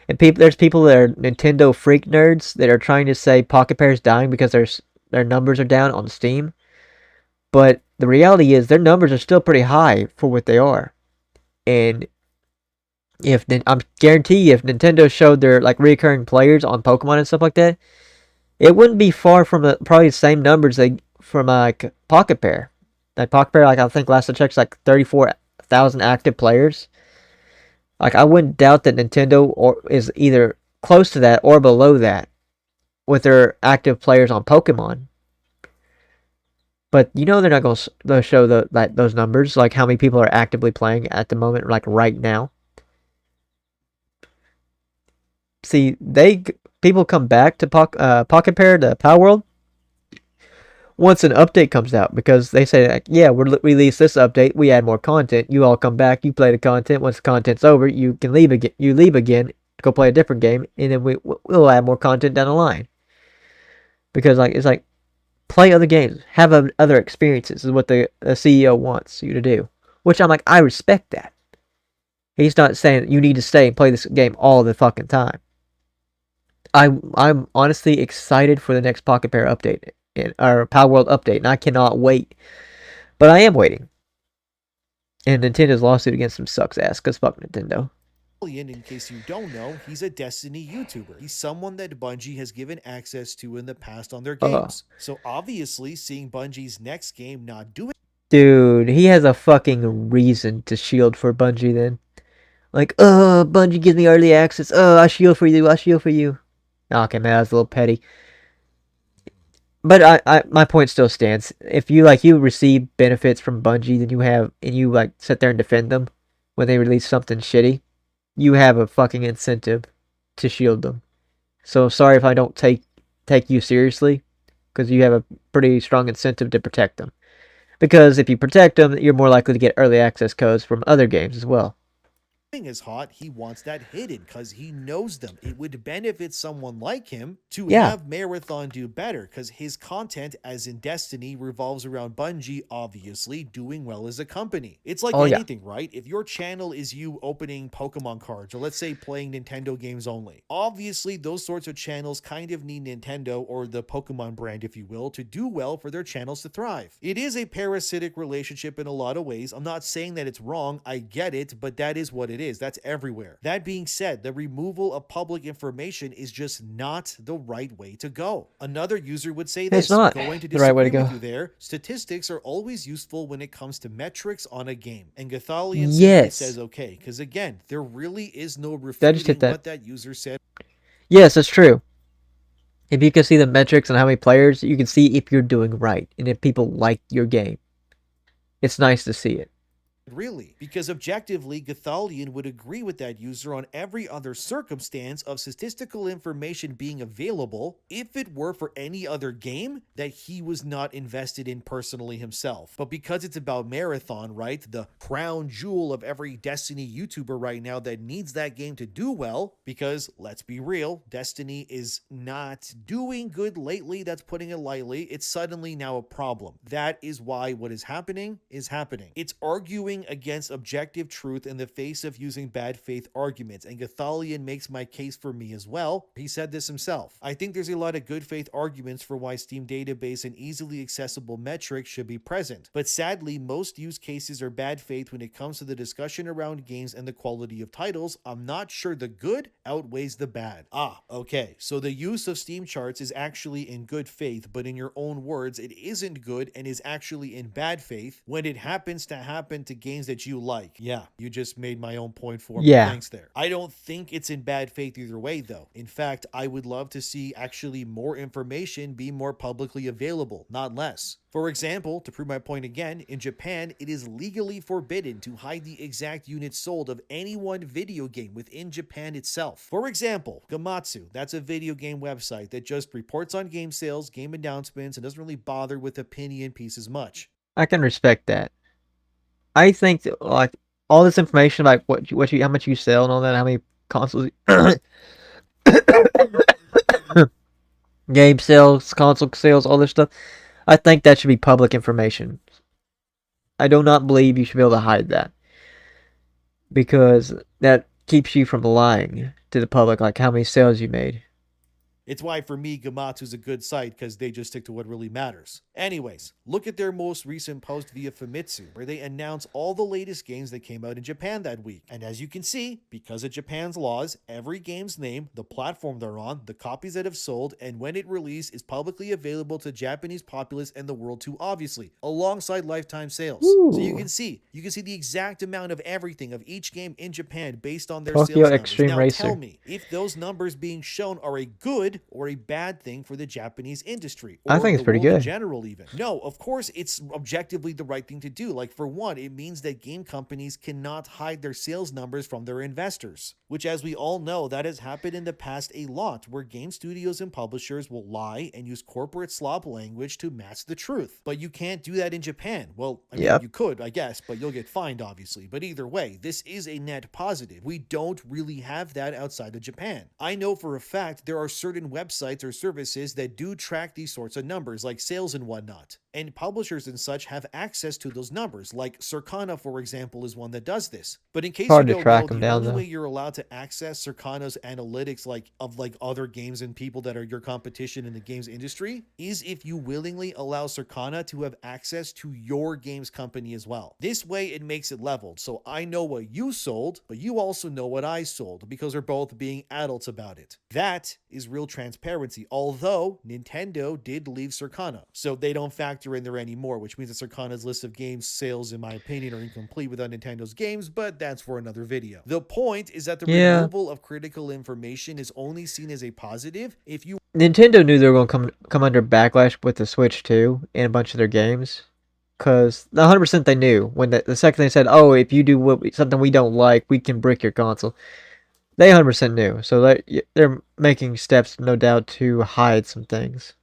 and there's people that are Nintendo freak nerds that are trying to say Pocket Pair is dying because their numbers are down on Steam. But the reality is their numbers are still pretty high for what they are. And I'm guarantee you, if Nintendo showed their like recurring players on Pokemon and stuff like that, it wouldn't be far from probably the same numbers they from like Pocket Pair. Like Pocket Pair, like I think last I checked, like 34,000 active players. Like I wouldn't doubt that Nintendo or is either close to that or below that with their active players on Pokemon. But you know they're not going to show those numbers, like how many people are actively playing at the moment, like right now. See, people come back to Pocket Pair, to Power World, once an update comes out, because they say, like, yeah, we'll release this update, we add more content, you all come back, you play the content, once the content's over, you can leave again, to go play a different game, and then we'll add more content down the line. Because like it's like, play other games, have other experiences is what the CEO wants you to do. Which I'm like, I respect that. He's not saying you need to stay and play this game all the fucking time. I'm honestly excited for the next Pocket Pair update, or Power World update, and I cannot wait. But I am waiting. And Nintendo's lawsuit against him sucks ass, because fuck Nintendo. In case you don't know, he's a Destiny YouTuber. He's someone that Bungie has given access to in the past on their games. So obviously, seeing Bungie's next game not doing... Dude, he has a fucking reason to shield for Bungie then. Like, Bungie gives me early access. I shield for you. I shield for you. Okay, man, that's a little petty. But my point still stands. If you receive benefits from Bungie, then you sit there and defend them when they release something shitty, you have a fucking incentive to shield them. So sorry if I don't take you seriously, because you have a pretty strong incentive to protect them. Because if you protect them, you're more likely to get early access codes from other games as well. Is hot, he wants that hidden because he knows them. It would benefit someone like him to have Marathon do better, because his content, as in Destiny, revolves around Bungie obviously doing well as a company. It's like anything, right? If your channel is you opening Pokemon cards, or let's say playing Nintendo games only, obviously those sorts of channels kind of need Nintendo, or the Pokemon brand if you will, to do well for their channels to thrive. It is a parasitic relationship in a lot of ways. I'm not saying that it's wrong, I get it, but that is what it is. That's everywhere. That being said, the removal of public information is just not the right way to go. Another user would say this, it's not going to the right way to go. With you there, statistics are always useful when it comes to metrics on a game. And Gothalion says okay, because again, there really is no refuting what that user said. Yes, that's true. If you can see the metrics and how many players, you can see if you're doing right and if people like your game. It's nice to see it. Really, because objectively, Gothalion would agree with that user on every other circumstance of statistical information being available if it were for any other game that he was not invested in personally himself. But because it's about Marathon, right, the crown jewel of every Destiny YouTuber right now that needs that game to do well, because let's be real, Destiny is not doing good lately, that's putting it lightly, it's suddenly now a problem. That is why what is happening is happening. It's arguing against objective truth in the face of using bad faith arguments, and Gothalion makes my case for me as well. He said this himself. I think there's a lot of good faith arguments for why Steam database and easily accessible metrics should be present, but sadly most use cases are bad faith when it comes to the discussion around games and the quality of titles. I'm not sure the good outweighs the bad. Okay, so the use of Steam charts is actually in good faith, but in your own words it isn't good and is actually in bad faith when it happens to happen to games that you like. Yeah, you just made my own point for me. Thanks there. I don't think it's in bad faith either way though. In fact, I would love to see actually more information be more publicly available, not less. For example, to prove my point again, in Japan, it is legally forbidden to hide the exact units sold of any one video game within Japan itself. For example, Gamatsu, that's a video game website that just reports on game sales, game announcements, and doesn't really bother with opinion pieces much. I can respect that. I think that, like, all this information about how much you sell and all that, how many consoles, game sales, console sales, all this stuff, I think that should be public information. I do not believe you should be able to hide that, because that keeps you from lying to the public, like how many sales you made. It's why for me, Gamatsu's a good site because they just stick to what really matters. Anyways, look at their most recent post via Famitsu, where they announce all the latest games that came out in Japan that week. And as you can see, because of Japan's laws, every game's name, the platform they're on, the copies that have sold, and when it released is publicly available to Japanese populace and the world too, obviously, alongside lifetime sales. So you can see the exact amount of everything of each game in Japan based on their Tokyo sales numbers. Extreme Now Racer. tell me if those numbers being shown are a good or a bad thing for the Japanese industry, or I think it's the pretty world in good. general even. No, of course it's objectively the right thing to do. Like for one, it means that game companies cannot hide their sales numbers from their investors, which as we all know, that has happened in the past a lot, where game studios and publishers will lie and use corporate slop language to mask the truth. But you can't do that in Japan. Well, I mean, Yep. you could, I guess, but you'll get fined obviously. But either way, this is a net positive. We don't really have that outside of Japan. I know for a fact there are certain websites or services that do track these sorts of numbers, like sales and whatnot. And publishers and such have access to those numbers, like Circana, for example, is one that does this. But in case Hard you to don't track know, them the down, only though. way you're allowed to access Circana's analytics of other games and people that are your competition in the games industry is if you willingly allow Circana to have access to your games company as well. This way it makes it leveled. So I know what you sold, but you also know what I sold, because we're both being adults about it. That is real transparency, although Nintendo did leave Circana, so they don't factor in there anymore, which means that Circana's list of games sales, in my opinion, are incomplete without Nintendo's games, but that's for another video. The point is that the Yeah. removal of critical information is only seen as a positive if you Nintendo knew they were going to come under backlash with the Switch 2 and a bunch of their games. Because 100% they knew. When the second they said, oh, if you do something we don't like, we can brick your console. They 100% knew. So they're making steps, no doubt, to hide some things.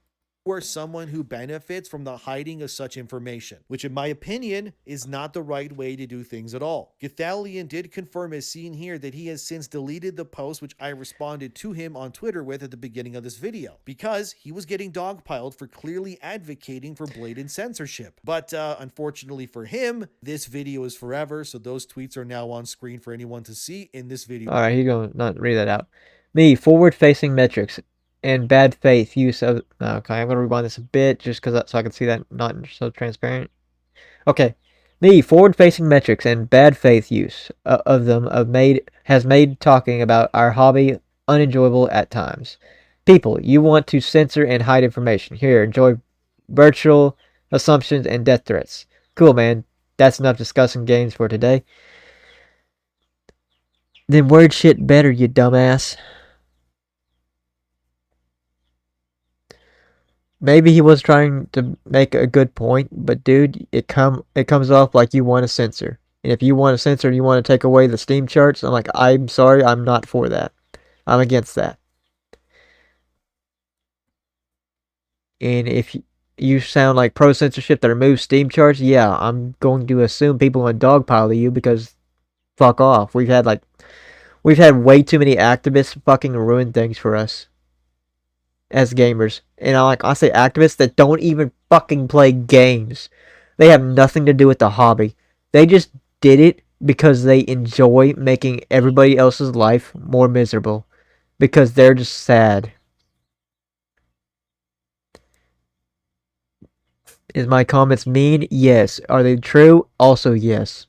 are someone who benefits from the hiding of such information, which in my opinion is not the right way to do things at all. Gathalion did confirm, as seen here, that he has since deleted the post which I responded to him on Twitter with at the beginning of this video, because he was getting dogpiled for clearly advocating for blatant censorship. But unfortunately for him, this video is forever, so those tweets are now on screen for anyone to see in this video. Alright, he's going to not read that out. Me, forward-facing metrics and bad faith use of... Okay, I'm going to rewind this a bit just so I can see that not so transparent. Okay. Me, forward-facing metrics and bad faith use of them has made talking about our hobby unenjoyable at times. People, you want to censor and hide information. Here, enjoy virtual assumptions and death threats. Cool, man. That's enough discussing games for today. Then word shit better, you dumbass. Maybe he was trying to make a good point, but dude, it comes off like you want to censor. And if you want to censor and you want to take away the Steam charts, I'm like, I'm sorry, I'm not for that. I'm against that. And if you sound like pro-censorship that removes Steam charts, yeah, I'm going to assume people want to dogpile you because fuck off. We've had way too many activists fucking ruin things for us as gamers. And I say activists that don't even fucking play games. They have nothing to do with the hobby. They just did it because they enjoy making everybody else's life more miserable. Because they're just sad. Is my comments mean? Yes. Are they true? Also yes.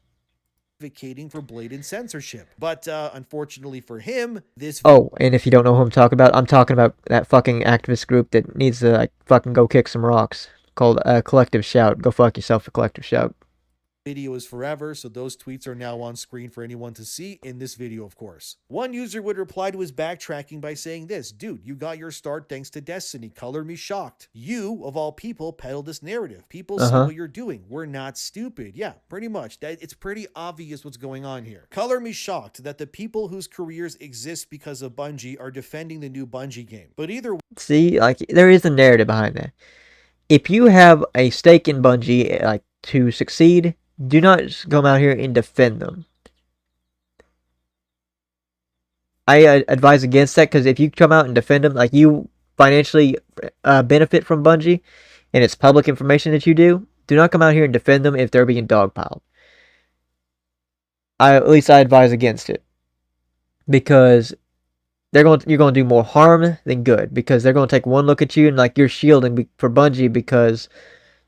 Advocating for blatant censorship. But unfortunately for him, this... Oh, and if you don't know who I'm talking about that fucking activist group that needs to fucking go kick some rocks, called Collective Shout. Go fuck yourself, a Collective Shout. Video is forever, so those tweets are now on screen for anyone to see in this video, of course. One user would reply to his backtracking by saying this: dude, you got your start thanks to Destiny. Color me shocked. You, of all people, peddle this narrative. People see what you're doing. We're not stupid. Yeah, pretty much. It's pretty obvious what's going on here. Color me shocked that the people whose careers exist because of Bungie are defending the new Bungie game. But either way... See, there is a narrative behind that. If you have a stake in Bungie, to succeed, do not come out here and defend them. I advise against that, because if you come out and defend them, you financially benefit from Bungie, and it's public information that you do not come out here and defend them if they're being dogpiled. At least I advise against it. Because you're going to do more harm than good, because they're going to take one look at you and like you're shielding for Bungie because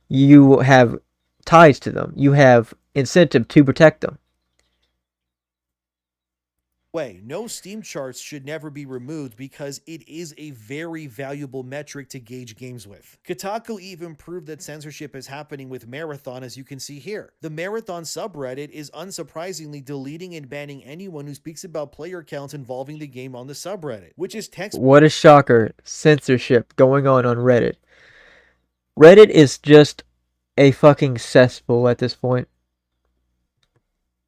you have ties to them. You have incentive to protect them. Way, no Steam charts should never be removed because it is a very valuable metric to gauge games with. Kotaku even proved that censorship is happening with Marathon, as you can see here. The Marathon subreddit is unsurprisingly deleting and banning anyone who speaks about player counts involving the game on the subreddit, which is What a shocker. Censorship going on Reddit. Reddit is just a fucking cesspool at this point.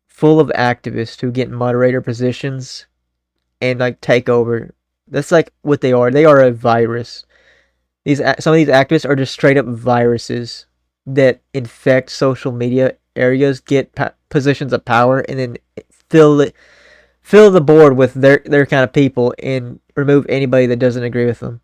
Full of activists who get moderator positions and like take over. That's like what they are. They are a virus. Some of these activists are just straight up viruses that infect social media areas, get positions of power, and then fill the board with their kind of people and remove anybody that doesn't agree with them.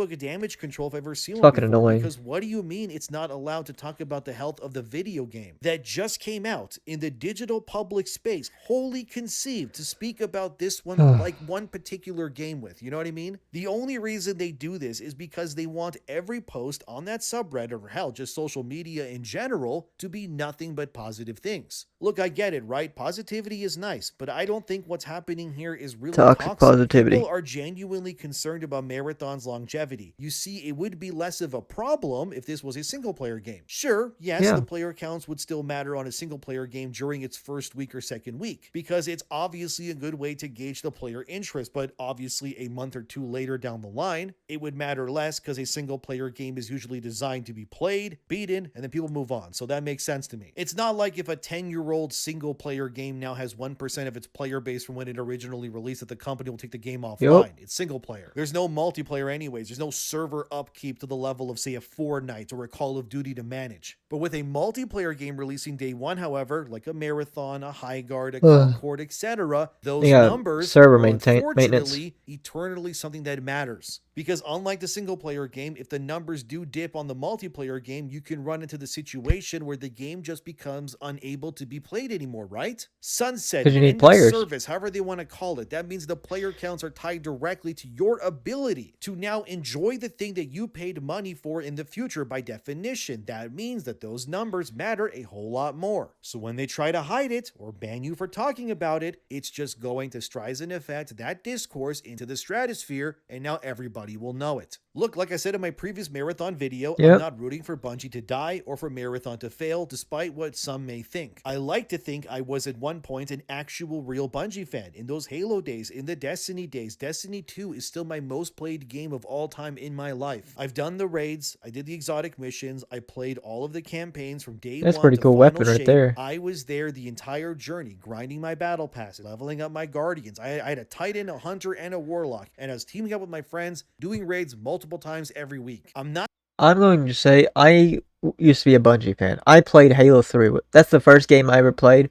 damage control if I've ever seen It's one fucking before. annoying. Because what do you mean it's not allowed to talk about the health of the video game that just came out in the digital public space, wholly conceived to speak about this one like one particular game with? You know what I mean? The only reason they do this is because they want every post on that subreddit, or hell, just social media in general, to be nothing but positive things. Look, I get it, right? Positivity is nice, but I don't think what's happening here is really Toxic positivity. People are genuinely concerned about Marathon's longevity. You see, it would be less of a problem if this was a single-player game. Sure, yes, the player counts would still matter on a single-player game during its first week or second week, because it's obviously a good way to gauge the player interest, but obviously a month or two later down the line, it would matter less because a single-player game is usually designed to be played, beaten, and then people move on. So that makes sense to me. It's not like if a 10-year-old single-player game now has 1% of its player base from when it originally released that the company will take the game offline. It's single-player. There's no multiplayer anyways. There's no server upkeep to the level of, say, a Fortnite or a Call of Duty to manage. But with a multiplayer game releasing day one, however, like a Marathon, a Highguard, a Concord, etc., those numbers server are maintenance. unfortunately eternally something that matters. Because unlike the single-player game, if the numbers do dip on the multiplayer game, you can run into the situation where the game just becomes unable to be played anymore, right? Sunset, because you need end of players. service, however they want to call it. That means the player counts are tied directly to your ability to now enjoy the thing that you paid money for in the future. By definition, that means that those numbers matter a whole lot more. So when they try to hide it or ban you for talking about it, it's just going to Streisand effect that discourse into the stratosphere, and now everybody will know it. Look, like I said in my previous Marathon video, I'm not rooting for Bungie to die or for Marathon to fail, despite what some may think. I like to think I was at one point an actual real Bungie fan. In those Halo days, in the Destiny days, Destiny 2 is still my most played game of all time in my life. I've done the raids, I did the exotic missions, I played all of the campaigns from day one. That's pretty cool weapon right there. I was there the entire journey, grinding my battle passes, leveling up my guardians. I had a Titan, a Hunter, and a Warlock, and I was teaming up with my friends, doing raids multiple times every week. I'm going to say I used to be a Bungie fan. I played Halo 3. That's the first game I ever played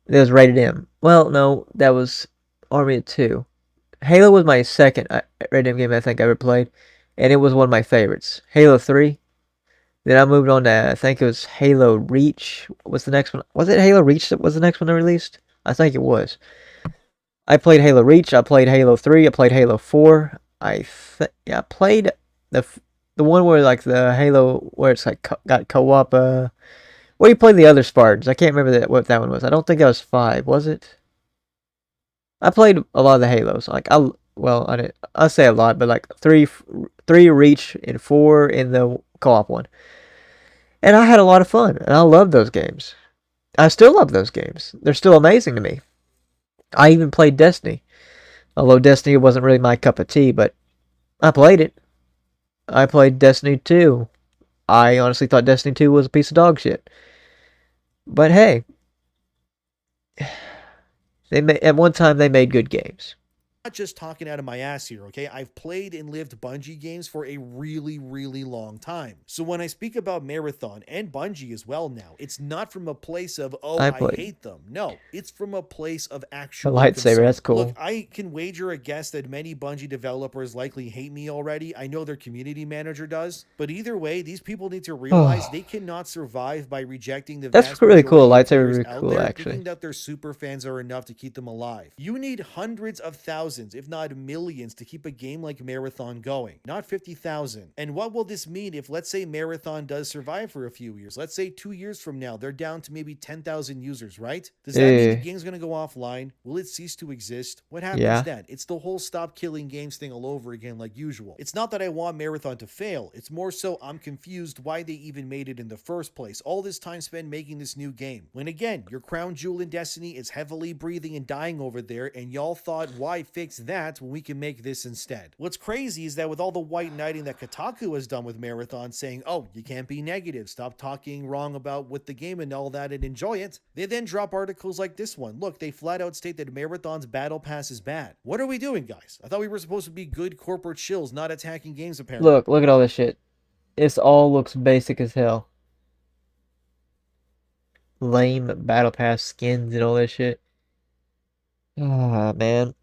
that was rated M. Well, no, that was Army of 2. Halo was my second rated M game I think I ever played, and it was one of my favorites. Halo 3. Then I moved on to, I think it was Halo Reach. What's the next one? Was it Halo Reach that was the next one I released? I think it was. I played Halo Reach. I played Halo 3. I played Halo 4. I played the one where like the Halo where it's like got co-op. Where you play the other Spartans. I can't remember what that one was. I don't think that was 5. Was it? I played a lot of the Halos. Like I say a lot, but like 3 Reach and 4 in the co-op one. And I had a lot of fun, and I love those games. I still love those games. They're still amazing to me. I even played Destiny. Although Destiny wasn't really my cup of tea, but I played it. I played Destiny 2. I honestly thought Destiny 2 was a piece of dog shit. But hey, at one time they made good games. Not just talking out of my ass here, okay? I've played and lived Bungie games for a really, really long time. So when I speak about Marathon and Bungie as well now, it's not from a place of, I hate them. No, it's from a place of actual lightsaber, concern. That's cool. Look, I can wager a guess that many Bungie developers likely hate me already. I know their community manager does. But either way, these people need to realize they cannot survive by rejecting the That's really cool. Lightsaber really cool, actually. Thinking that their super fans are enough to keep them alive. You need hundreds of thousands thousands, if not millions, to keep a game like Marathon going, not 50,000. And what will this mean if, let's say, Marathon does survive for a few years? Let's say 2 years from now, they're down to maybe 10,000 users, right? Does that mean the game's going to go offline? Will it cease to exist? What happens Yeah. then? It's the whole stop killing games thing all over again like usual. It's not that I want Marathon to fail. It's more so I'm confused why they even made it in the first place. All this time spent making this new game. When again, your crown jewel in Destiny is heavily breathing and dying over there, and y'all thought, why fix that when we can make this instead? What's crazy is that with all the white knighting that Kotaku has done with Marathon, saying, oh, you can't be negative, stop talking wrong about with the game and all that and enjoy it, they then drop articles like this one. Look, they flat out state that Marathon's battle pass is bad. What are we doing, guys? I thought we were supposed to be good corporate shills, not attacking games apparently. Look at all this shit. This all looks basic as hell. Lame battle pass skins and all this shit. Ah, man.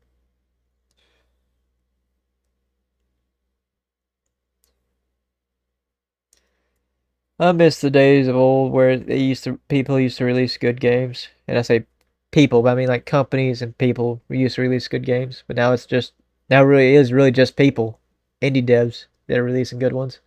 I miss the days of old where people used to release good games. And I say people, but I mean like companies and people used to release good games. But now really is really just people, indie devs that are releasing good ones.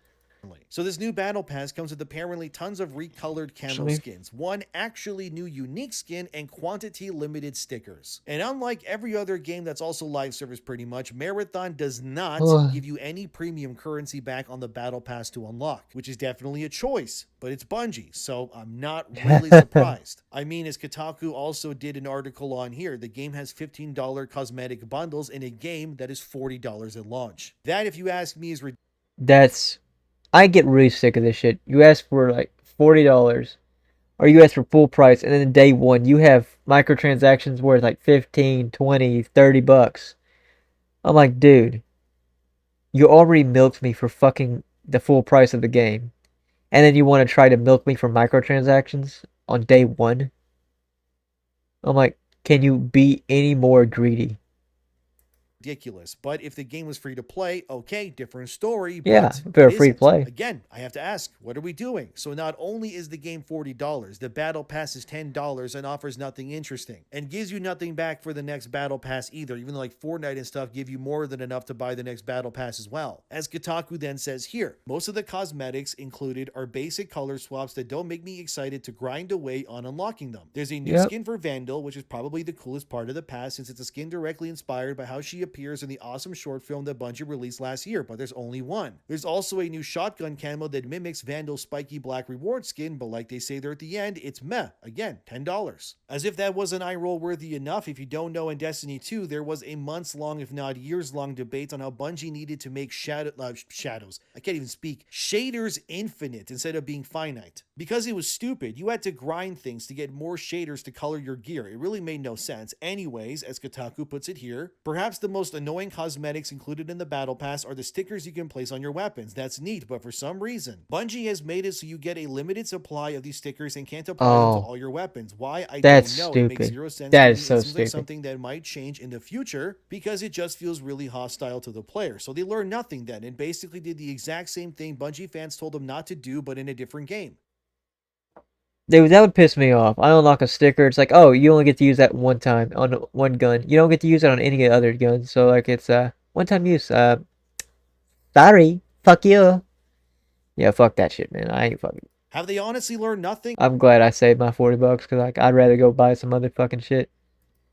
So this new battle pass comes with apparently tons of recolored camo skins, one actually new unique skin, and quantity limited stickers. And unlike every other game that's also live service pretty much, Marathon does not give you any premium currency back on the battle pass to unlock, which is definitely a choice, but it's Bungie, so I'm not really surprised. I mean, as Kotaku also did an article on here, the game has $15 cosmetic bundles in a game that is $40 at launch. That, if you ask me, is ridiculous. I get really sick of this shit. You ask for like $40, or you ask for full price, and then day one you have microtransactions worth like 15, 20, 30 bucks. I'm like, dude, you already milked me for fucking the full price of the game, and then you want to try to milk me for microtransactions on day one? I'm like, can you be any more greedy? Ridiculous. But if the game was free to play, okay, different story. Yeah, but if they're free to play. Again, I have to ask, what are we doing? So not only is the game $40, the battle pass is $10 and offers nothing interesting and gives you nothing back for the next battle pass either, even though like Fortnite and stuff give you more than enough to buy the next battle pass as well. As Kotaku then says here, most of the cosmetics included are basic color swaps that don't make me excited to grind away on unlocking them. There's a new skin for Vandal, which is probably the coolest part of the pass since it's a skin directly inspired by how she appears in the awesome short film that Bungie released last year, but there's only one. There's also a new shotgun camo that mimics Vandal's spiky black reward skin, but like they say there at the end, it's meh. Again, $10. As if that wasn't eye roll worthy enough, if you don't know, in Destiny 2, there was a months-long, if not years-long debate on how Bungie needed to make shadows. I can't even speak. Shaders infinite instead of being finite. Because it was stupid, you had to grind things to get more shaders to color your gear. It really made no sense. Anyways, as Kotaku puts it here, perhaps the most annoying cosmetics included in the battle pass are the stickers you can place on your weapons. That's neat, but for some reason, Bungie has made it so you get a limited supply of these stickers and can't apply them to all your weapons. Why? I don't know. Stupid. It makes zero sense. That is so it seems stupid. like something that might change in the future because it just feels really hostile to the player. So they learned nothing then and basically did the exact same thing Bungie fans told them not to do, but in a different game. Dude, that would piss me off. I unlock a sticker. It's like, oh, you only get to use that one time on one gun. You don't get to use it on any other gun. So like, it's one-time use. Sorry, fuck you. Yeah, fuck that shit, man. I ain't fucking. Have they honestly learned nothing? I'm glad I saved my $40 because like I'd rather go buy some other fucking shit.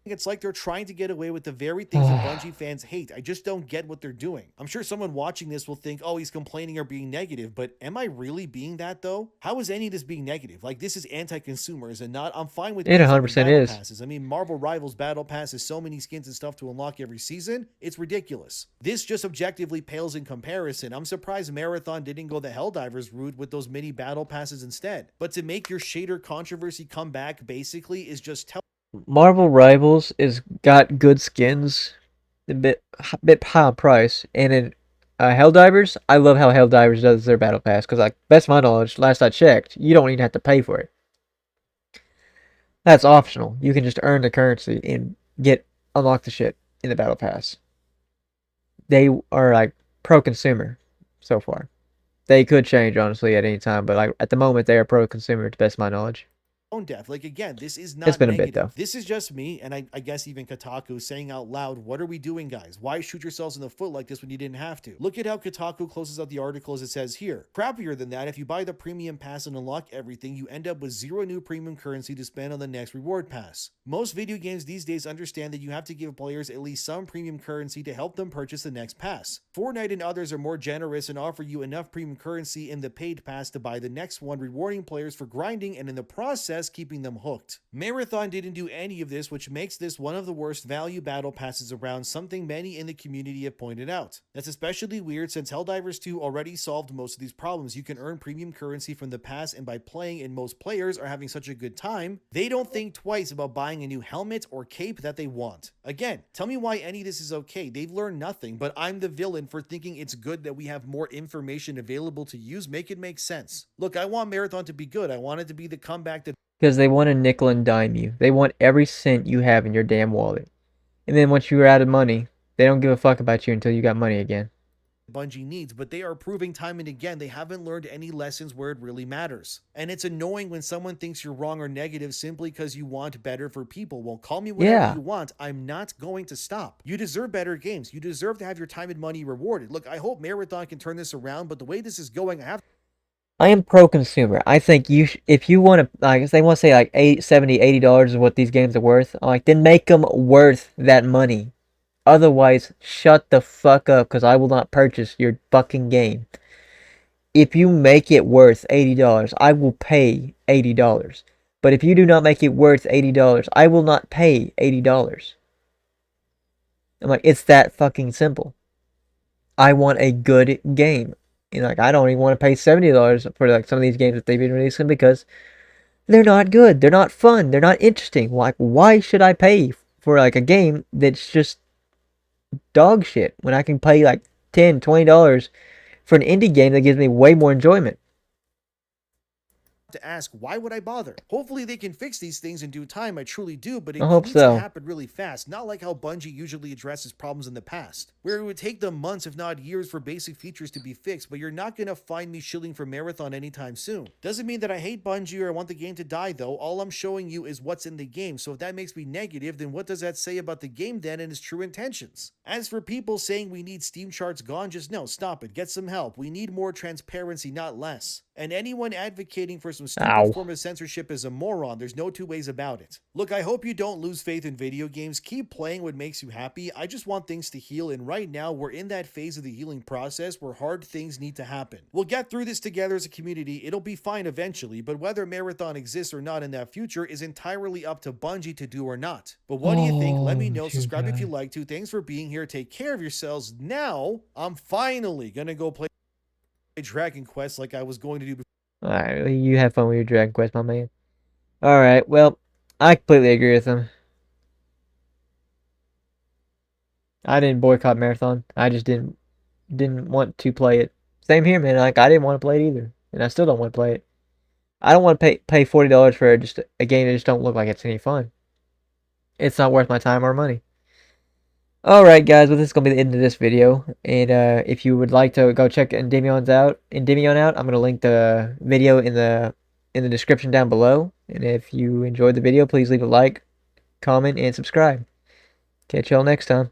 It's like they're trying to get away with the very things that Bungie fans hate. I just don't get what they're doing. I'm sure someone watching this will think, oh, he's complaining or being negative, but am I really being that though? How is any of this being negative? Like, this is anti-consumers and not, I'm fine with it 100% is. passes. I mean, Marvel Rivals Battle Pass has so many skins and stuff to unlock every season. It's ridiculous. This just objectively pales in comparison. I'm surprised Marathon didn't go the Helldivers route with those mini battle passes instead. But to make your shader controversy come back basically is just Marvel Rivals is got good skins, a bit high on price, and in Helldivers, I love how Helldivers does their battle pass because, like, best of my knowledge, last I checked, you don't even have to pay for it. That's optional. You can just earn the currency and unlock the shit in the battle pass. They are like pro-consumer so far. They could change honestly at any time, but like at the moment they are pro-consumer to best of my knowledge. death. Like, again, this is It's not been a bit, negative. though. This is just me, and I guess even Kotaku saying out loud, what are we doing, guys? Why shoot yourselves in the foot like this when you didn't have to? Look at how Kotaku closes out the article as it says here. Crappier than that, if you buy the premium pass and unlock everything, you end up with 0 new premium currency to spend on the next reward pass. Most video games these days understand that you have to give players at least some premium currency to help them purchase the next pass. Fortnite and others are more generous and offer you enough premium currency in the paid pass to buy the next one, rewarding players for grinding and in the process keeping them hooked. Marathon didn't do any of this, which makes this one of the worst value battle passes around, something many in the community have pointed out. That's especially weird since Helldivers 2 already solved most of these problems. You can earn premium currency from the pass, and by playing and most players are having such a good time, they don't think twice about buying a new helmet or cape that they want. Again, tell me why any of this is okay. They've learned nothing, but I'm the villain for thinking it's good that we have more information available to use. Make it make sense. Look, I want Marathon to be good. I want it to be the comeback that Because they want to nickel and dime you. They want every cent you have in your damn wallet. And then once you're out of money, they don't give a fuck about you until you got money again. Bungie needs, but they are proving time and again they haven't learned any lessons where it really matters. And it's annoying when someone thinks you're wrong or negative simply because you want better for people. Well, call me whatever you want. I'm not going to stop. You deserve better games. You deserve to have your time and money rewarded. Look, I hope Marathon can turn this around, but the way this is going, I am pro-consumer. I think if you want to, like, if they want to say like $70, $80 is what these games are worth, like, then make them worth that money. Otherwise, shut the fuck up, because I will not purchase your fucking game. If you make it worth $80, I will pay $80. But if you do not make it worth $80, I will not pay $80. I'm like, it's that fucking simple. I want a good game. You know, like, I don't even want to pay $70 for like some of these games that they've been releasing because they're not good. They're not fun. They're not interesting. Like, why should I pay for like a game that's just dog shit when I can pay like $10, $20 for an indie game that gives me way more enjoyment? to ask, why would I bother? Hopefully they can fix these things in due time. I truly do, but it I hope needs so. to happen really fast, not like how Bungie usually addresses problems in the past, where it would take them months if not years for basic features to be fixed. But you're not gonna find me shilling for Marathon anytime soon. Doesn't mean that I hate Bungie or I want the game to die though. All I'm showing you is what's in the game. So if that makes me negative, then what does that say about the game then and its true intentions? As for people saying we need Steam charts gone, just no, stop it, get some help. We need more transparency, not less. And anyone advocating for some stupid form of censorship is a moron. There's no two ways about it. Look, I hope you don't lose faith in video games. Keep playing what makes you happy. I just want things to heal, and right now we're in that phase of the healing process where hard things need to happen. We'll get through this together as a community. It'll be fine eventually, but whether Marathon exists or not in that future is entirely up to Bungie to do or not. But what do you think? Let me know. Subscribe if you like to. Thanks for being here. Take care of yourselves. Now, I'm finally gonna go play Dragon Quest like I was going to do before. Alright, you have fun with your Dragon Quest, my man. Alright, well, I completely agree with him. I didn't boycott Marathon. I just didn't want to play it. Same here, man. Like, I didn't want to play it either. And I still don't want to play it. I don't want to pay $40 for just a game that just don't look like it's any fun. It's not worth my time or money. Alright, guys, well, this is going to be the end of this video. And if you would like to go check Endymion out, I'm going to link the video in the description down below. And if you enjoyed the video, please leave a like, comment, and subscribe. Catch y'all next time.